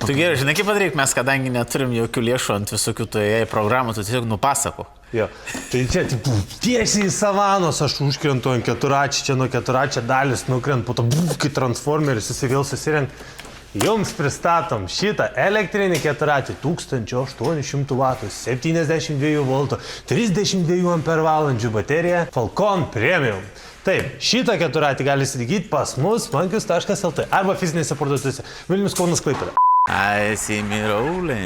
Tu gerai, žinai, kaip padaryk, mes kadangi neturim jokių lėšų ant visokių toje programų, tu tiesiog nupasako. Jo. Tai čia tiesiai į savanos aš užkrentu ant keturačio, čia nuo keturačio dalis nukrent, po to kai transformeris jisai vėl susirenk. Jums pristatom šitą elektrinį keturačį 1800 W, 72 V, 32 Ah baterija Falcon Premium. Taip, šitą keturatį gali įsigyti pas mus mankius.lt arba fizinėse parduotuvėse. Vilnius, Kaunas, Klaipėda. Asimiraulė.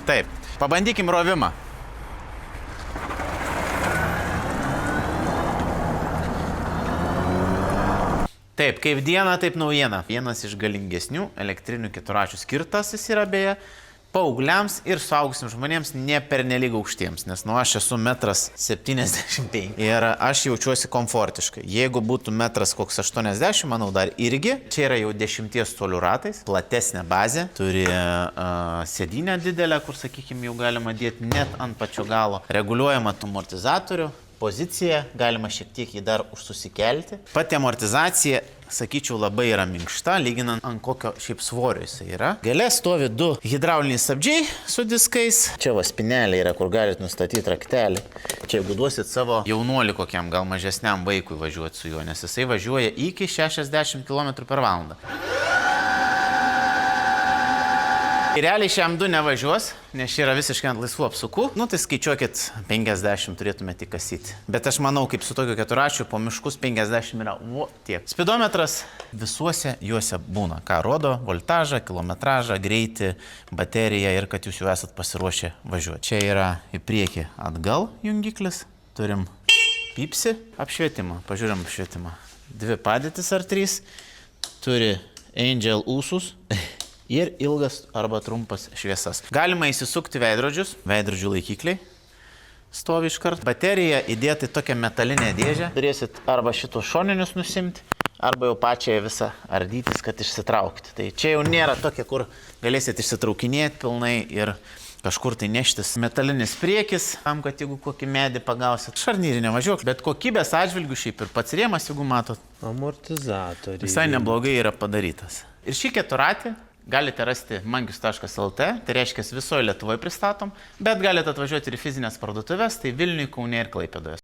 Taip, pabandykim rovimą. Taip, kaip diena, taip naujiena. Vienas iš galingesnių elektrinių keturačių skirtas jis yra beje paaugliams ir suaugusiams žmonėms ne pernelyg aukštiems, nes aš esu 1,75 m ir aš jaučiuosi komfortiškai. Jeigu būtų 1,80 m, manau, dar irgi. Čia yra jau 10 colių ratais, platesnė bazė, turi sėdynę didelę, kur, sakykime, jau galima dėti net ant pačio galo. Reguliuojama amortizatorių. Pozicija, galima šiek tiek jį dar užsusikelti. Pati amortizacija, sakyčiau, labai yra minkšta, lyginant ant kokio šiaip svorio jisai yra. Gale stovi 2 hidrauliniai stabdžiai su diskais. Čia va spinelė yra, kur galite nustatyti raktelį. Čia jeigu duosit savo jaunuolį kokiam, gal mažesniam vaikui važiuoti su juo, nes jisai važiuoja iki 60 km/h. Realiai šiam 2 nevažiuos, nes čia yra visiškai ant laisvų apsukų. Nu, tai skaičiuokit, 50 turėtumėte įkasyti. Bet aš manau, kaip su tokiu keturačiu, po miškus 50 yra tiek. Spidometras visuose juose būna. Ką rodo? Voltažą, kilometražą, greitį, bateriją ir kad jūs jau esat pasiruošę važiuoti. Čia yra į priekį atgal jungiklis. Turim pypsi apšvietimą. Pažiūrim apšvietimą. 2 padėtis ar 3. Turi Angel ūsus. Ir ilgas arba trumpas šviesas. Galima įsisukti veidrodžius, veidrodžių laikikliai stovi iškart. Bateriją įdėti tokią metalinę dėžę. Turėsit arba šitos šoninius nusimti, arba jau pačią visą ardytis, kad išsitraukti. Tai čia jau nėra tokia, kur galėsit išsitraukinėti pilnai ir kažkur tai neštis. Metalinis priekis, tam, kad jeigu kokį medį pagausit. Šarnyrinė važiuoklė, bet kokybės atžvilgių šiaip ir pats rėmas, jeigu matot. Amortizatoriai. Visai neblogai yra padarytas. Ir šį keturatį galite rasti mankius.lt, tai reiškia visoje Lietuvoje pristatom, bet galite atvažiuoti ir fizinės parduotuvės, tai Vilniuje, Kaune ir Klaipėdoje.